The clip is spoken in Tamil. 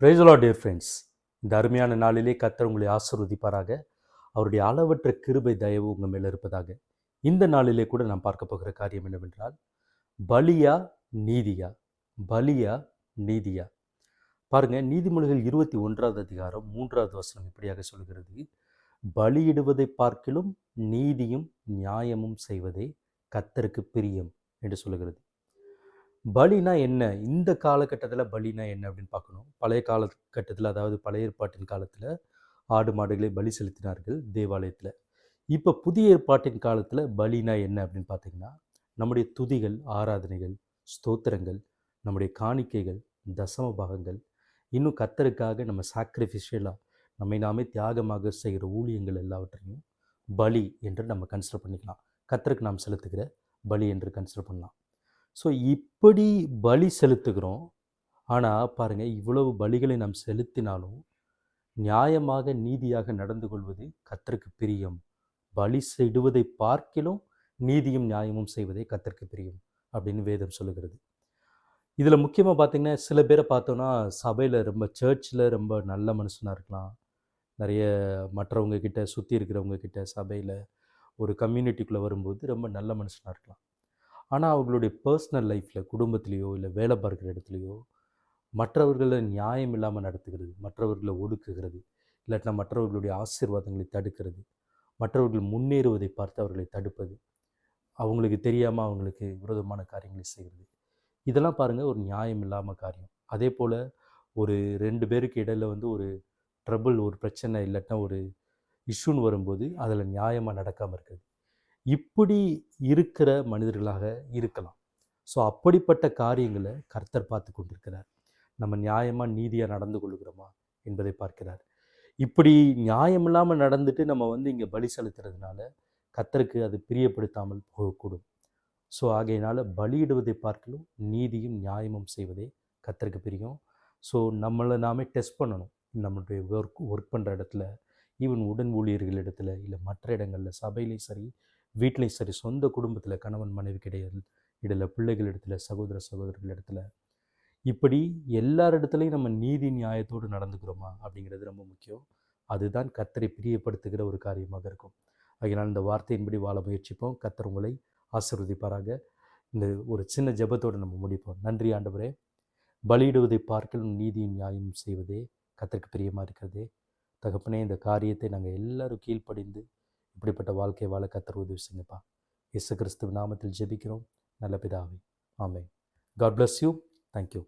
Praise the Lord dear friends. இந்த அருமையான நாளிலே கர்த்தர் உங்களை ஆசீர்வதிப்பாராக. அவருடைய அளவற்ற கிருபை தயவு உங்கள் மேலே இருப்பதாக. இந்த நாளிலே கூட நாம் பார்க்க போகிற காரியம் என்னவென்றால், பலியா நீதியா? பலியா நீதியா? பாருங்க, நீதிமொழிகள் 21வது அதிகாரம் 3வது வசனம் இப்படியாக சொல்கிறது, பலியிடுவதை பார்க்கிலும் நீதியும் நியாயமும் செய்வதே கர்த்தருக்கு பிரியம் என்று சொல்லுகிறது. பலினா என்ன? இந்த காலகட்டத்தில் பலினா என்ன அப்படின்னு பார்க்கணும். பழைய காலகட்டத்தில், அதாவது பழைய ஏற்பாட்டின் காலத்தில் ஆடு மாடுகளை பலி செலுத்தினார்கள் தேவாலயத்தில். இப்போ புதிய ஏற்பாட்டின் காலத்தில் பலினா என்ன அப்படின்னு பார்த்தீங்கன்னா, நம்முடைய துதிகள், ஆராதனைகள், ஸ்தோத்திரங்கள், நம்முடைய காணிக்கைகள், தசம பாகங்கள், இன்னும் கர்த்தருக்காக நம்ம சாக்ரிஃபிஷியலாக நம்மை நாமே தியாகமாக செய்கிற ஊழியங்கள் எல்லாவற்றையும் பலி என்று நம்ம கன்சிடர் பண்ணிக்கலாம். கர்த்தருக்கு நாம் செலுத்துகிற பலி என்று கன்சிடர் பண்ணலாம். ஸோ இப்படி பலி செலுத்துகிறோம். ஆனால் பாருங்கள், இவ்வளவு பலிகளை நாம் செலுத்தினாலும் நியாயமாக நீதியாக நடந்து கொள்வது கர்த்தருக்கு பிரியம். பலி செய்டுவதை பார்க்கிலும் நீதியும் நியாயமும் செய்வதே கர்த்தருக்கு பிரியம் அப்படின்னு வேதம் சொல்லுகிறது. இதில் முக்கியமாக பார்த்திங்கன்னா, சில பேரை பார்த்தோன்னா சபையில் ரொம்ப சர்ச்சில் ரொம்ப நல்ல மனுஷனாக இருக்கலாம். நிறைய மற்றவங்க கிட்ட, சுற்றி இருக்கிறவங்க கிட்ட, சபையில் ஒரு கம்யூனிட்டிக்குள்ளே வரும்போது ரொம்ப நல்ல மனுஷனாக இருக்கலாம். ஆனால் அவர்களுடைய பர்சனல் லைஃப்பில், குடும்பத்திலேயோ இல்லை வேலை பார்க்குற இடத்துலையோ மற்றவர்களை நியாயம் இல்லாமல் நடத்துகிறது, மற்றவர்களை ஒடுக்குகிறது, இல்லாட்டினா மற்றவர்களுடைய ஆசீர்வாதங்களை தடுக்கிறது, மற்றவர்கள் முன்னேறுவதை பார்த்து அவர்களை தடுப்பது, அவங்களுக்கு தெரியாமல் அவங்களுக்கு விரோதமான காரியங்களை செய்கிறது, இதெல்லாம் பாருங்கள் ஒரு நியாயம் இல்லாமல் காரியம். அதே போல் ஒரு 2 பேருக்கு இடையில் ஒரு ட்ரபிள், ஒரு பிரச்சனை, இல்லாட்டினா ஒரு இஷ்யூன்னு வரும்போது அதில் நியாயமாக நடக்காமல் இருக்குது. இப்படி இருக்கிற மனிதர்களாக இருக்கலாம். ஸோ அப்படிப்பட்ட காரியங்களை கர்த்தர் பார்த்து கொண்டிருக்கிறார். நம்ம நியாயமாக நீதியாக நடந்து கொள்கிறோமா என்பதை பார்க்கிறார். இப்படி நியாயமில்லாமல் நடந்துட்டு நம்ம இங்கே பலி செலுத்துறதுனால கர்த்தருக்கு அது பிரியப்படுத்தாமல் போகக்கூடும். ஸோ ஆகையினால பலியிடுவதை பார்க்கலும் நீதியும் நியாயமும் செய்வதே கர்த்தருக்கு பிரியம். ஸோ நம்மளை நாமே டெஸ்ட் பண்ணணும். நம்மளுடைய ஒர்க் பண்ணுற இடத்துல, ஈவன் உடன் ஊழியர்கள் இடத்துல, இல்லை மற்ற இடங்களில், சபையிலையும் சரி, வீட்டிலையும் சரி, சொந்த குடும்பத்தில் கணவன் மனைவிக்கு இடையில, பிள்ளைகள் இடத்துல, சகோதர சகோதரர்கள் இடத்துல, இப்படி எல்லார் இடத்துலையும் நம்ம நீதி நியாயத்தோடு நடந்துக்கிறோமா அப்படிங்கிறது ரொம்ப முக்கியம். அதுதான் கர்த்தரை பிரியப்படுத்துகிற ஒரு காரியமாக இருக்கும். அதனால் இந்த வார்த்தையின்படி வாழ முயற்சிப்போம். கர்த்தர் உங்களை ஆசீர்வதிப்பாராக. இந்த ஒரு சின்ன ஜெபத்தோடு நம்ம முடிப்போம். நன்றி ஆண்டவரே, பலியிடுவதை பார்க்கலும் நீதியும் நியாயமும் செய்வதே கர்த்தருக்கு பிரியமாக இருக்கிறதே. தகப்பனே, இந்த காரியத்தை நாங்கள் எல்லாரும் கீழ்ப்படிந்து இப்படிப்பட்ட வாழ்க்கை வாழ கர்த்தர் உதவி செய்யுங்கப்பா. இயேசு கிறிஸ்துவின் நாமத்தில் ஜெபிக்கிறோம் நல்ல பிதாவே, ஆமென். God bless you. Thank you.